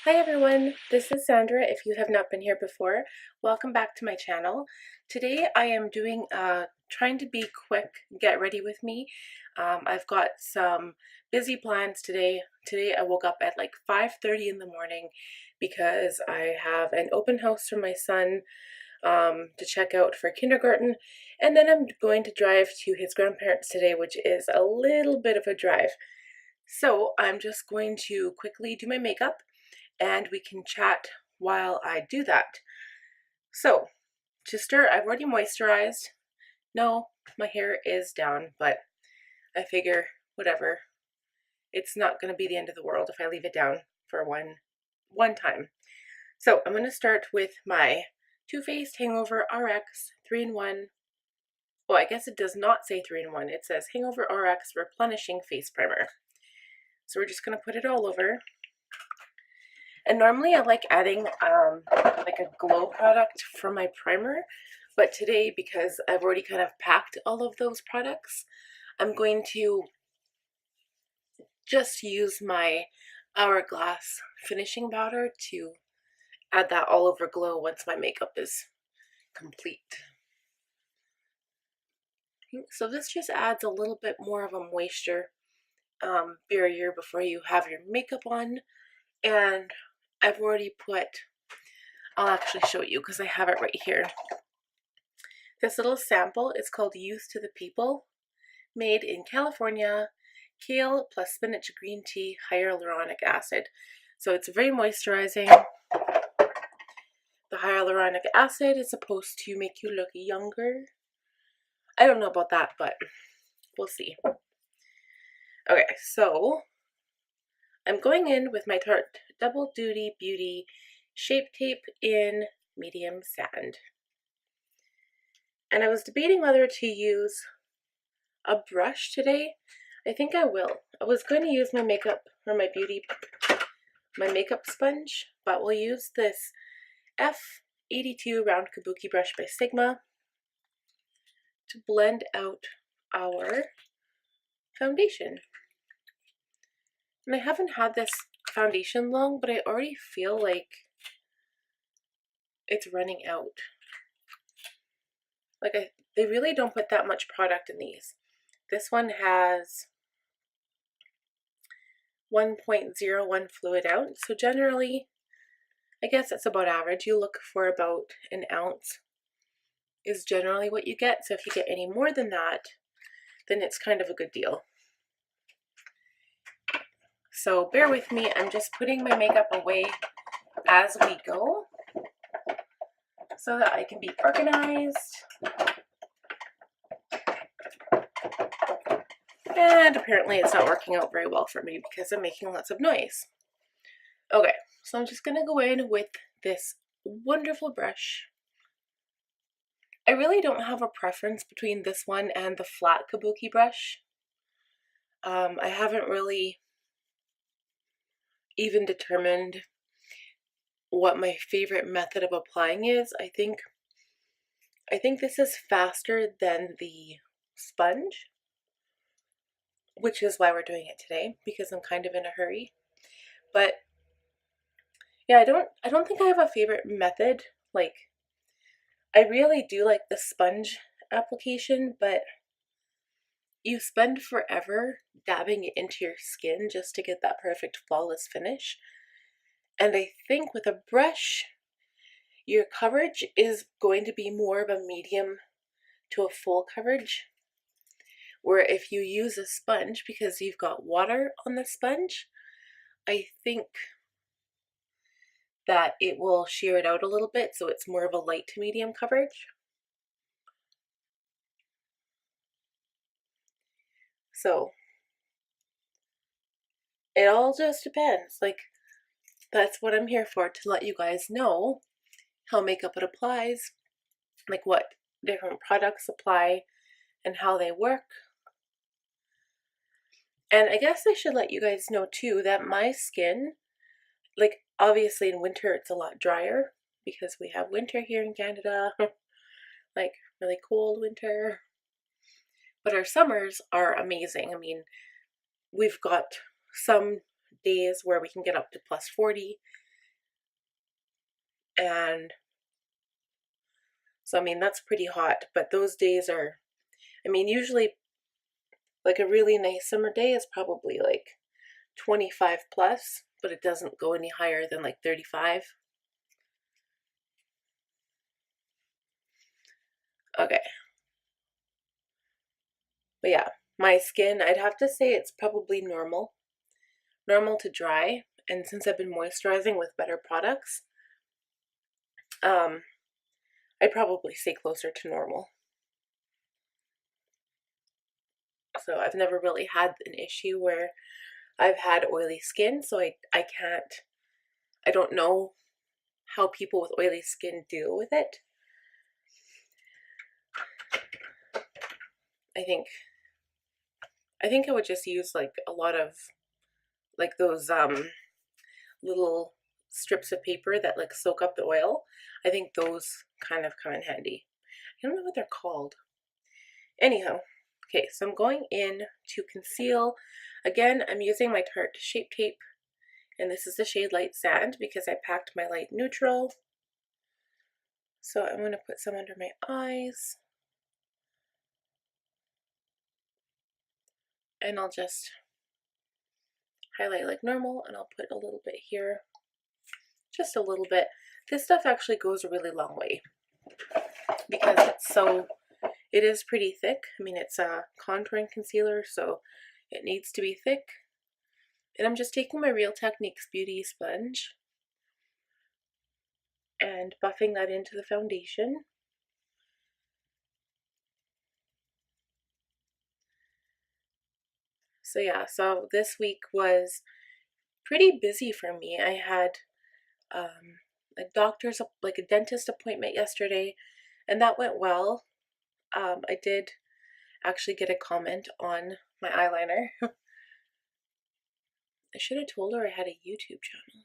Hi everyone, this is Sandra. If you have not been here before, welcome back to my channel. Today I am doing trying to be quick, get ready with me. I've got some busy plans today. Today I woke up at like 5:30 in the morning because I have an open house for my son to check out for kindergarten, and then I'm going to drive to his grandparents today, which is a little bit of a drive. So I'm just going to quickly do my makeup and we can chat while I do that. So, to start, I've already moisturized. No, my hair is down, but I figure whatever. It's not going to be the end of the world if I leave it down for one time. So, I'm going to start with my Too Faced Hangover RX 3-in-1. Well, I guess it does not say 3-in-1. It says Hangover RX Replenishing Face Primer. So, we're just going to put it all over. And normally I like adding like a glow product for my primer, but today, because I've already kind of packed all of those products, I'm going to just use my Hourglass finishing powder to add that all over glow once my makeup is complete. So this just adds a little bit more of a moisture barrier before you have your makeup on, and I've already put, I'll actually show you because I have it right here. This little sample is called Youth to the People, made in California, Kale plus spinach green tea, hyaluronic acid. So it's very moisturizing. The hyaluronic acid is supposed to make you look younger. I don't know about that, but we'll see. Okay, so I'm going in with my Tarte Double Duty Beauty Shape Tape in medium sand. And I was debating whether to use a brush today. I think I will. I was going to use my makeup or my makeup sponge, but we'll use this F82 round kabuki brush by Sigma to blend out our foundation. And I haven't had this foundation long, but I already feel like it's running out. Like they really don't put that much product in these. This one has 1.01 fluid ounce, so generally, I guess that's about average. You look for about an ounce is generally what you get, so if you get any more than that, then it's kind of a good deal. So bear with me, I'm just putting my makeup away as we go so that I can be organized. And apparently it's not working out very well for me because I'm making lots of noise. Okay, so I'm just going to go in with this wonderful brush. I really don't have a preference between this one and the flat kabuki brush. I haven't really even determined what my favorite method of applying is. I think this is faster than the sponge, which is why we're doing it today, because I'm kind of in a hurry. But yeah, I don't think I have a favorite method. Like, I really do like the sponge application, but you spend forever dabbing it into your skin just to get that perfect flawless finish. And I think with a brush, your coverage is going to be more of a medium to a full coverage. Where if you use a sponge, because you've got water on the sponge, I think that it will shear it out a little bit, so it's more of a light to medium coverage. So it all just depends. Like, that's what I'm here for, to let you guys know how makeup it applies, like what different products apply and how they work. And I guess I should let you guys know too that my skin, like, obviously in winter it's a lot drier because we have winter here in Canada, like really cold winter. But our summers are amazing. I mean, we've got some days where we can get up to plus 40, And so, I mean, that's pretty hot, but those days are, I mean, usually like a really nice summer day is probably like 25 plus, but it doesn't go any higher than like 35. Okay. But yeah, my skin, I'd have to say it's probably normal to dry. And since I've been moisturizing with better products, I'd probably say closer to normal. So I've never really had an issue where I've had oily skin, so I don't know how people with oily skin deal with it. I think I would just use like a lot of like those little strips of paper that like soak up the oil. I think those kind of come in handy. I don't know what they're called. Anyhow, okay, so I'm going in to conceal. Again, I'm using my Tarte Shape Tape, and this is the shade Light Sand because I packed my light neutral. So I'm going to put some under my eyes. And I'll just highlight like normal, and I'll put a little bit here. Just a little bit. This stuff actually goes a really long way because it is pretty thick. I mean, it's a contouring concealer, so it needs to be thick. And I'm just taking my Real Techniques Beauty sponge and buffing that into the foundation. So yeah, so this week was pretty busy for me. I had a doctor's, like a dentist appointment yesterday, and that went well. I did actually get a comment on my eyeliner. I should have told her I had a YouTube channel,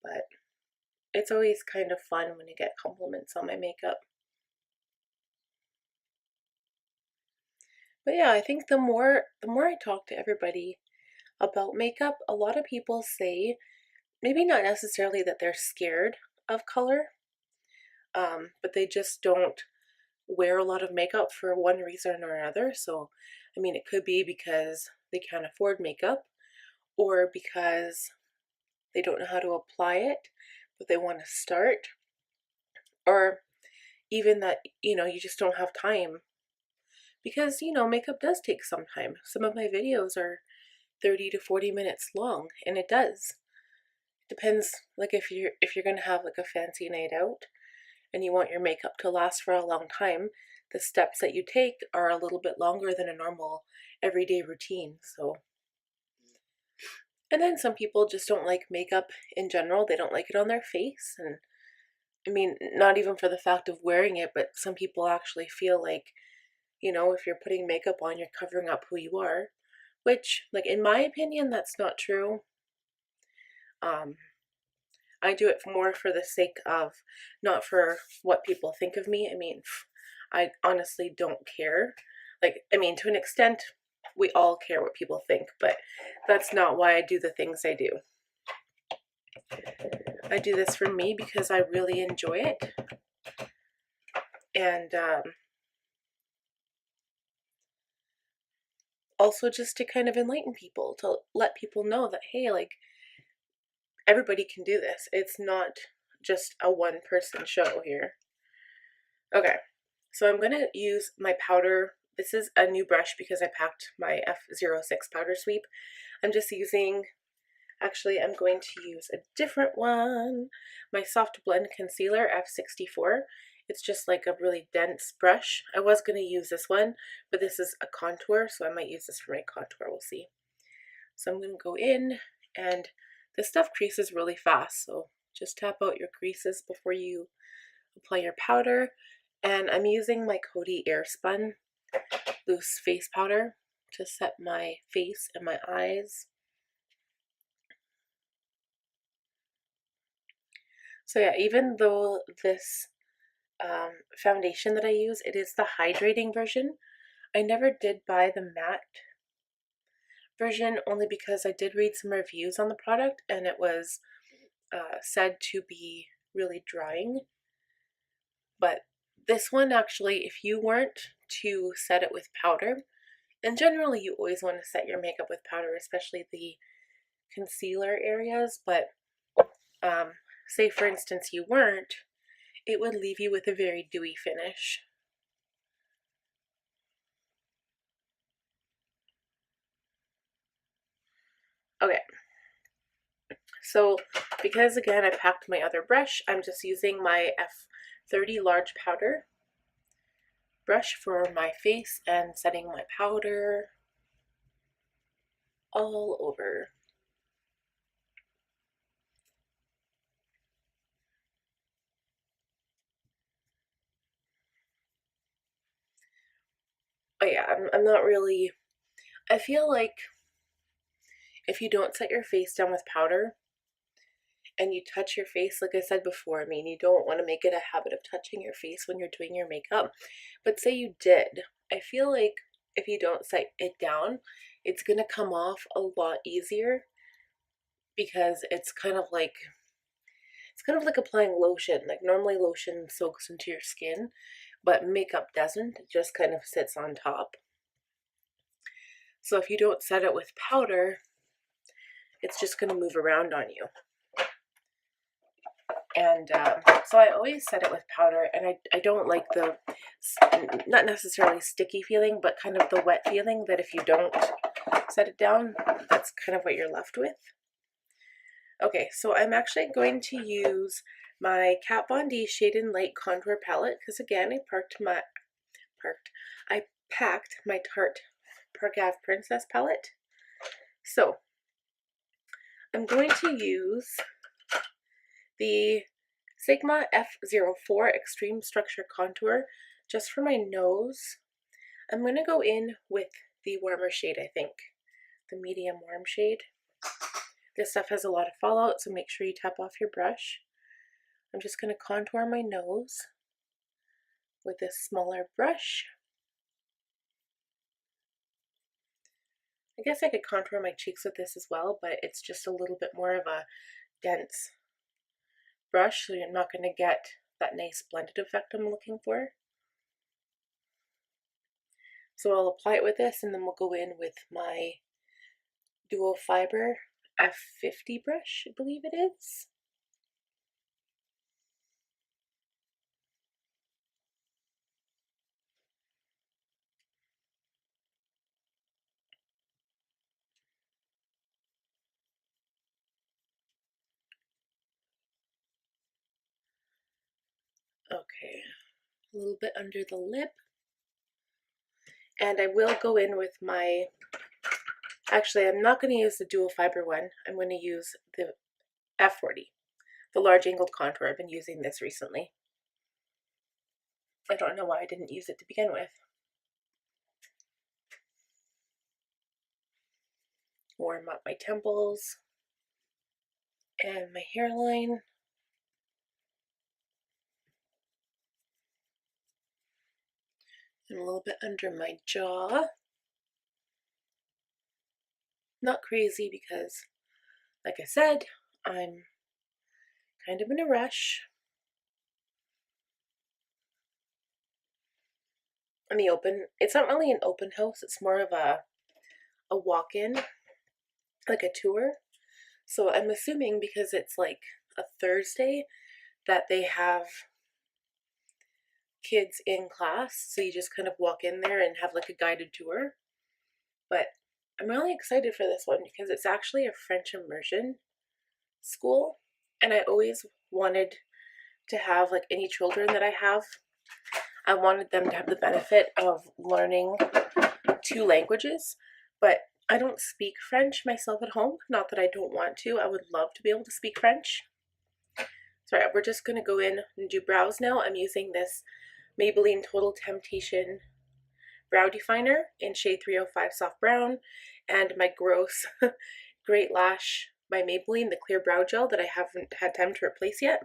but it's always kind of fun when you get compliments on my makeup. But yeah, I think the more I talk to everybody about makeup, a lot of people say, maybe not necessarily that they're scared of color, but they just don't wear a lot of makeup for one reason or another. So, I mean, it could be because they can't afford makeup, or because they don't know how to apply it, but they want to start, or even that, you just don't have time. Because, makeup does take some time. Some of my videos are 30 to 40 minutes long, and it does. Depends, like if you're gonna have like a fancy night out and you want your makeup to last for a long time, the steps that you take are a little bit longer than a normal everyday routine. So, and then some people just don't like makeup in general. They don't like it on their face, and I mean, not even for the fact of wearing it, but some people actually feel like, if you're putting makeup on, you're covering up who you are, which, like, in my opinion, that's not true. I do it more for the sake of, not for what people think of me. I mean, I honestly don't care. Like, I mean, to an extent, we all care what people think, but that's not why I do the things I do. I do this for me because I really enjoy it. And also just to kind of enlighten people, to let people know that, hey, like, everybody can do this. It's not just a one person show here. Okay, so I'm going to use my powder. This is a new brush because I packed my F06 powder sweep. I'm just using, actually I'm going to use a different one, my Soft Blend Concealer F64. It's just like a really dense brush. I was going to use this one, but this is a contour, so I might use this for my contour, we'll see. So I'm going to go in, and this stuff creases really fast, so just tap out your creases before you apply your powder. And I'm using my Coty Airspun loose face powder to set my face and my eyes. So yeah, even though this foundation that I use, it is the hydrating version, I never did buy the matte version, only because I did read some reviews on the product, and it was said to be really drying, but this one actually, if you weren't to set it with powder, and generally you always want to set your makeup with powder, especially the concealer areas, but say for instance you weren't, it would leave you with a very dewy finish. Okay, so because again I packed my other brush, I'm just using my F30 large powder brush for my face and setting my powder all over. Oh yeah, I'm not really, I feel like if you don't set your face down with powder and you touch your face, like I said before, I mean, you don't want to make it a habit of touching your face when you're doing your makeup, but say you did, I feel like if you don't set it down, it's gonna come off a lot easier, because it's kind of like applying lotion. Like normally lotion soaks into your skin, but makeup doesn't. It just kind of sits on top. So if you don't set it with powder, it's just going to move around on you. And so I always set it with powder, and I don't like the, not necessarily sticky feeling, but kind of the wet feeling that if you don't set it down, that's kind of what you're left with. Okay, so I'm actually going to use my Kat Von D Shade and Light Contour Palette, because again, I packed my Tarte Park Ave Princess palette. So I'm going to use the Sigma F04 Extreme Structure Contour just for my nose. I'm going to go in with the warmer shade, I think, the medium warm shade. This stuff has a lot of fallout, so make sure you tap off your brush. I'm just going to contour my nose with this smaller brush. I guess I could contour my cheeks with this as well, but it's just a little bit more of a dense brush, so you're not going to get that nice blended effect I'm looking for. So I'll apply it with this, and then we'll go in with my Dual Fiber F50 brush, I believe it is. Okay, a little bit under the lip. And I will go in with my, actually I'm not going to use the Dual Fiber one, I'm going to use the F40, the large angled contour. I've been using this recently. I don't know why I didn't use it to begin with. Warm up my temples and my hairline. And a little bit under my jaw. Not crazy because, like I said, I'm kind of in a rush. In the open, it's not really an open house, it's more of a walk-in, like a tour. So I'm assuming because it's like a Thursday that they have kids in class, so you just kind of walk in there and have like a guided tour. But I'm really excited for this one because it's actually a French immersion school, and I always wanted to have, like any children that I have, I wanted them to have the benefit of learning 2 languages, but I don't speak French myself at home. Not that I don't want to, I would love to be able to speak French. So we're just going to go in and do brows now. I'm using this Maybelline Total Temptation brow definer in shade 305 soft brown, and my gross Great Lash by Maybelline, the clear brow gel that I haven't had time to replace yet.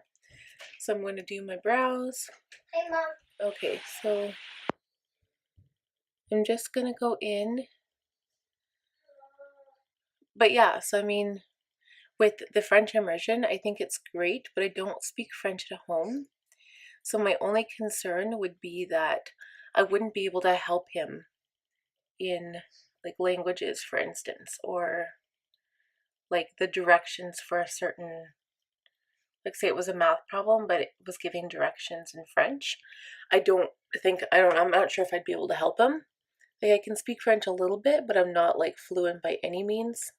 So I'm going to do my brows. Hey Mom. Okay, so I'm just going to go in. But yeah, so I mean, With the French immersion, I think it's great, but I don't speak French at home. So my only concern would be that I wouldn't be able to help him in like languages, for instance, or like the directions for a certain, like say it was a math problem, but it was giving directions in French. I'm not sure if I'd be able to help him. Like I can speak French a little bit, but I'm not like fluent by any means.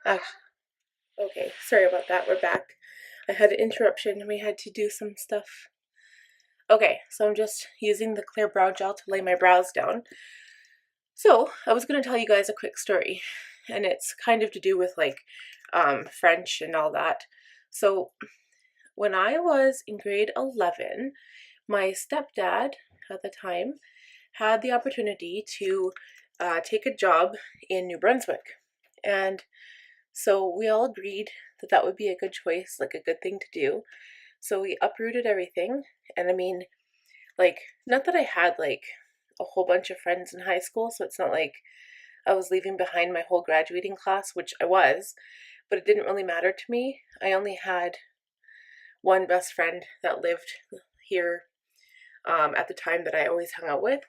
Actually, okay, sorry about that. We're back. I had an interruption and we had to do some stuff. Okay, so I'm just using the clear brow gel to lay my brows down. So I was going to tell you guys a quick story, and it's kind of to do with like French and all that. So when I was in grade 11, my stepdad at the time had the opportunity to take a job in New Brunswick. And so we all agreed that that would be a good choice, like a good thing to do. So we uprooted everything. And I mean, like, not that I had like a whole bunch of friends in high school, so it's not like I was leaving behind my whole graduating class, which I was, but it didn't really matter to me. I only had one best friend that lived here at the time that I always hung out with.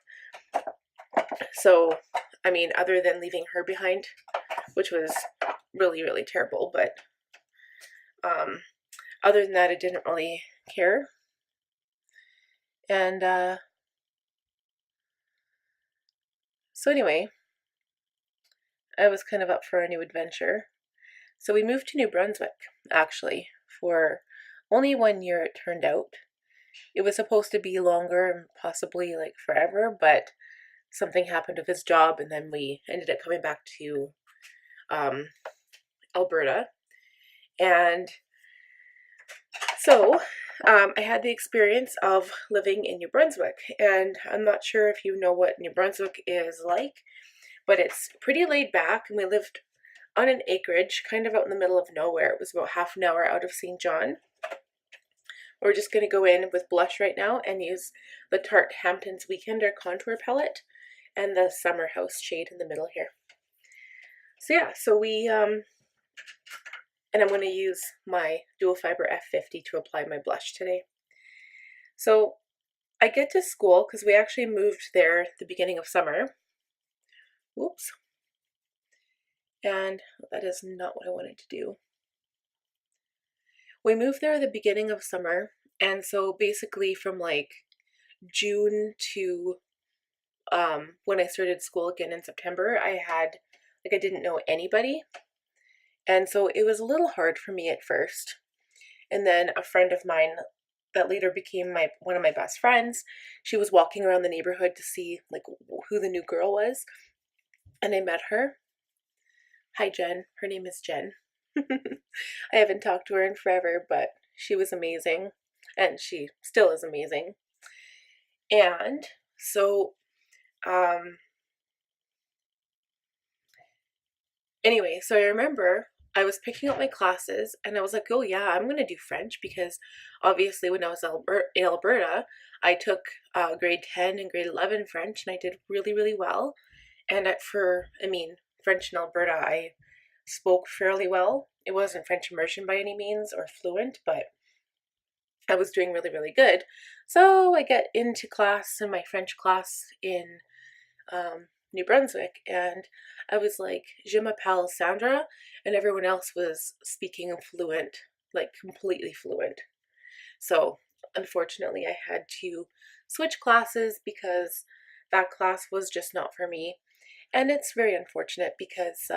So, I mean, other than leaving her behind, which was really, really terrible, but other than that, I didn't really care. And so anyway, I was kind of up for a new adventure. So we moved to New Brunswick, actually, for only 1 year it turned out. It was supposed to be longer and possibly like forever, but something happened with his job and then we ended up coming back to Alberta. And so I had the experience of living in New Brunswick, and I'm not sure if you know what New Brunswick is like, but it's pretty laid back, and we lived on an acreage kind of out in the middle of nowhere. It was about half an hour out of St. John. We're just going to go in with blush right now and use the Tarte Hamptons Weekender Contour Palette and the Summerhouse shade in the middle here. So yeah, so we, and I'm going to use my Dual Fiber F50 to apply my blush today. So I get to school because we actually moved there at the beginning of summer. Whoops. And that is not what I wanted to do. We moved there at the beginning of summer, and so basically from like June to when I started school again in September, I didn't know anybody. And so it was a little hard for me at first. And then a friend of mine that later became one of my best friends, she was walking around the neighborhood to see like who the new girl was. And I met her. Hi, Jen. Her name is Jen. I haven't talked to her in forever, but she was amazing. And she still is amazing. And so, anyway, so I remember I was picking up my classes and I was like, oh yeah, I'm going to do French because obviously when I was in Alberta, I took grade 10 and grade 11 French and I did really, really well. And French in Alberta, I spoke fairly well. It wasn't French immersion by any means or fluent, but I was doing really, really good. So I get into class, in my French class in New Brunswick, and I was like, je m'appelle Sandra, and everyone else was speaking fluent, like completely fluent. So unfortunately, I had to switch classes because that class was just not for me. And it's very unfortunate because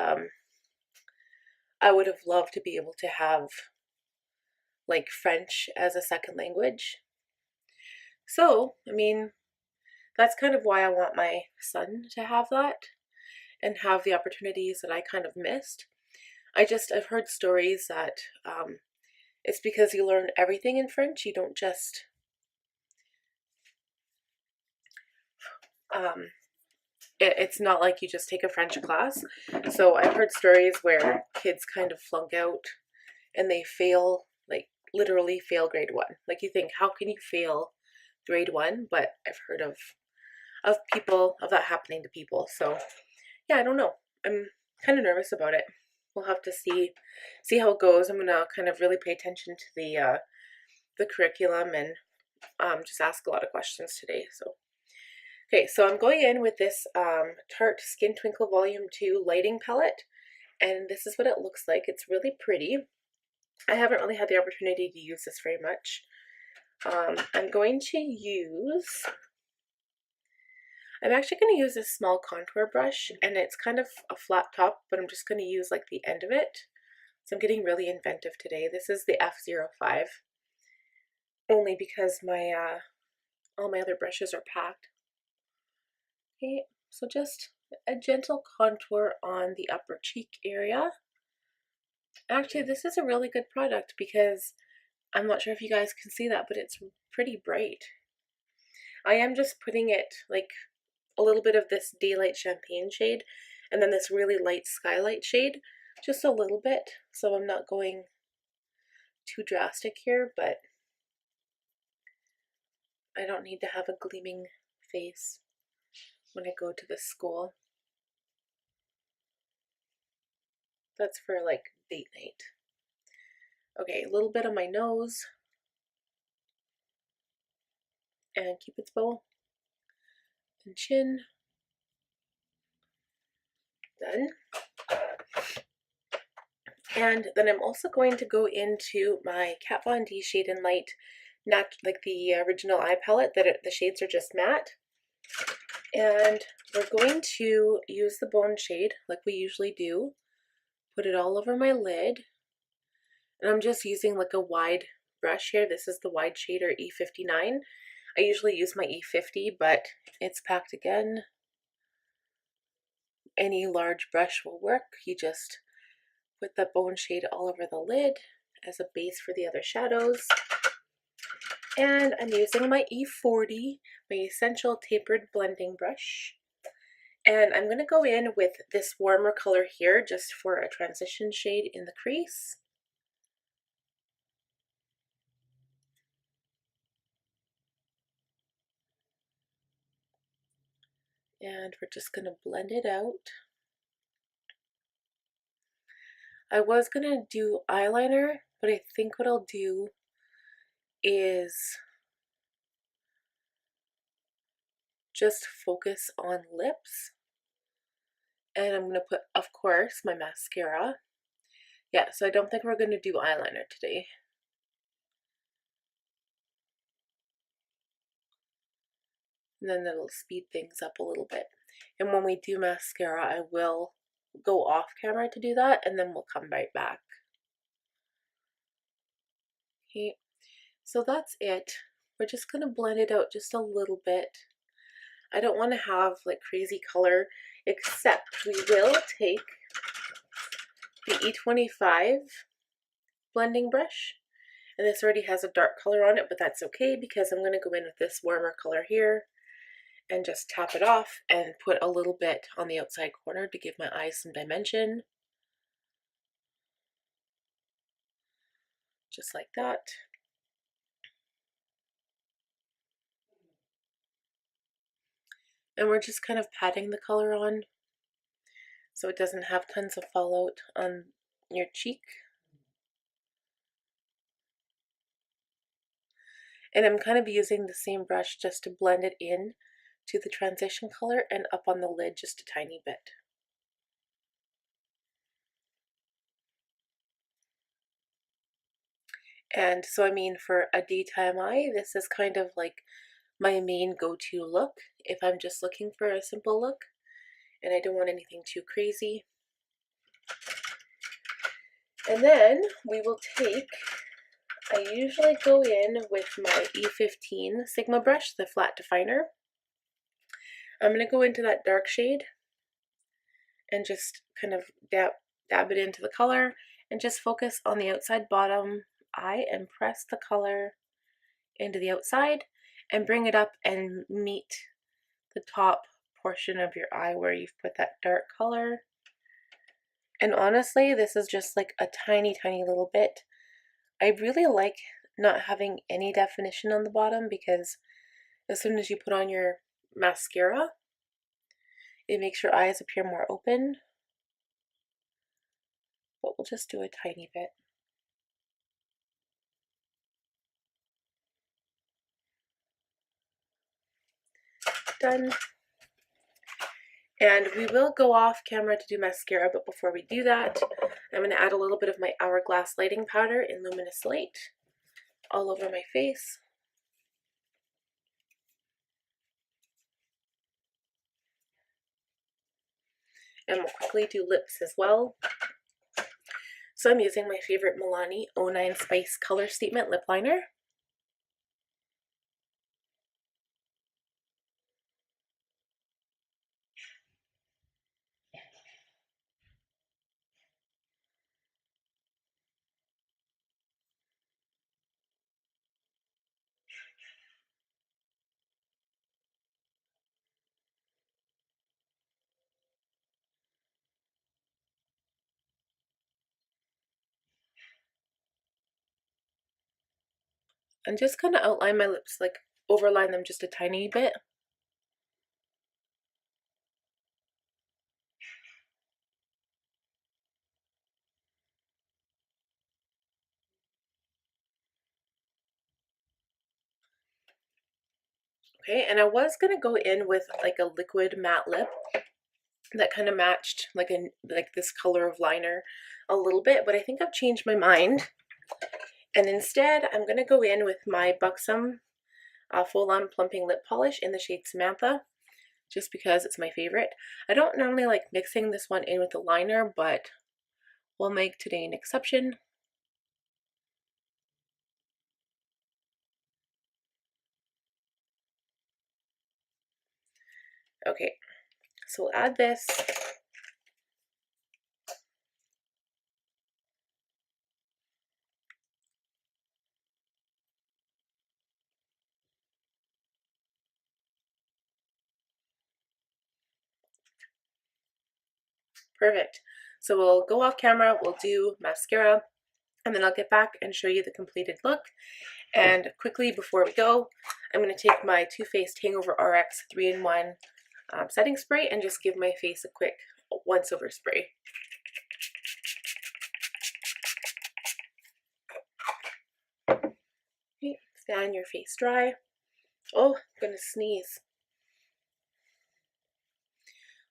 I would have loved to be able to have like French as a second language. So, I mean, that's kind of why I want my son to have that and have the opportunities that I kind of missed. I've heard stories that it's because you learn everything in French. You don't just it's not like you just take a French class. So I've heard stories where kids kind of flunk out and they fail, like literally fail grade 1. Like you think, how can you fail grade 1? But I've heard of that happening to people. So yeah, I don't know. I'm kind of nervous about it. We'll have to see how it goes. I'm gonna kind of really pay attention to the curriculum and just ask a lot of questions today. So okay, so I'm going in with this Tarte Skin Twinkle Volume 2 lighting palette, and this is what it looks like. It's really pretty. I haven't really had the opportunity to use this very much. I'm actually going to use this small contour brush, and it's kind of a flat top, but I'm just going to use like the end of it. So I'm getting really inventive today. This is the F05, only because my all my other brushes are packed. Okay, so just a gentle contour on the upper cheek area. Actually, this is a really good product because I'm not sure if you guys can see that, but it's pretty bright. I am just putting it like a little bit of this Daylight Champagne shade and then this really light Skylight shade, just a little bit, so I'm not going too drastic here, but I don't need to have a gleaming face when I go to the school. That's for like date night. Okay, a little bit on my nose and Cupid's bow and chin. Done. And then I'm also going to go into my Kat Von D Shade and Light, not like the original eye palette, that the shades are just matte. And we're going to use the bone shade like we usually do, put it all over my lid, and I'm just using like a wide brush here. This is the wide shader E59. I usually use my E50, but it's packed again. Any large brush will work. You just put the bone shade all over the lid as a base for the other shadows. And I'm using my E40, my Essential Tapered Blending Brush. And I'm going to go in with this warmer color here just for a transition shade in the crease. And we're just going to blend it out. I was going to do eyeliner, but I think what I'll do is just focus on lips. And I'm going to put, of course, my mascara. Yeah, so I don't think we're going to do eyeliner today. And then it'll speed things up a little bit. And when we do mascara, I will go off camera to do that, and then we'll come right back. Okay, so that's it. We're just going to blend it out just a little bit. I don't want to have like crazy color, except we will take the E25 blending brush, and this already has a dark color on it, but that's okay because I'm going to go in with this warmer color here and just tap it off and put a little bit on the outside corner to give my eyes some dimension. Just like that. And we're just kind of patting the color on so it doesn't have tons of fallout on your cheek. And I'm kind of using the same brush just to blend it in to the transition color and up on the lid just a tiny bit. And so I mean, for a daytime eye, this is kind of like my main go-to look if I'm just looking for a simple look and I don't want anything too crazy. And then we will take, I usually go in with my E15 Sigma brush, the flat definer. I'm going to go into that dark shade and just kind of dab it into the color and just focus on the outside bottom eye and press the color into the outside and bring it up and meet the top portion of your eye where you've put that dark color. And honestly, this is just like a tiny little bit. I really like not having any definition on the bottom because as soon as you put on your mascara, it makes your eyes appear more open. we'll just do a tiny bit. Done. And we will go off camera to do mascara, but before we do that, I'm going to add a little bit of my Hourglass Lighting Powder in Luminous Light all over my face. And we'll quickly do lips as well. So I'm using my favorite Milani 09 Spice Color Statement Lip Liner. And just kind of outline my lips, like overline them just a tiny bit. Okay, and I was going to go in with like a liquid matte lip that kind of matched like this color of liner a little bit, but I think I've changed my mind. And instead, I'm going to go in with my Buxom Full On Plumping Lip Polish in the shade Samantha, just because it's my favorite. I don't normally like mixing this one in with the liner, but we'll make today an exception. Okay, so we'll add this. Perfect. So we'll go off camera, we'll do mascara, and then I'll get back and show you the completed look. And quickly before we go, I'm going to take my Too Faced Hangover RX 3-in-1 setting spray and just give my face a quick once-over spray. Okay, fan your face dry. Oh, I'm gonna sneeze.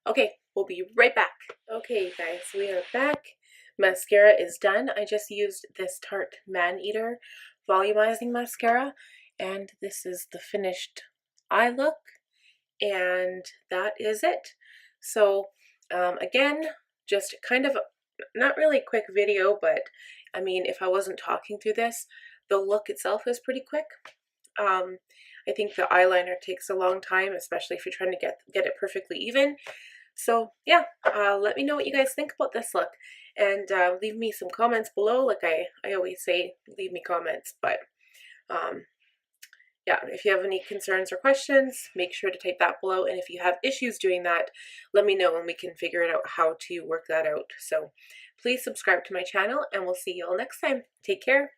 Okay, we'll be right back. Okay, guys, we are back. Mascara is done. I just used this Tarte Man Eater volumizing mascara, and this is the finished eye look, and that is it. So again, just kind of not really quick video, but I mean, if I wasn't talking through this, the look itself is pretty quick. I think the eyeliner takes a long time, especially if you're trying to get it perfectly even. So yeah, let me know what you guys think about this look, and leave me some comments below. Like I always say, leave me comments, but yeah, if you have any concerns or questions, make sure to type that below, and if you have issues doing that, let me know and we can figure it out how to work that out. So please subscribe to my channel, and we'll see you all next time. Take care.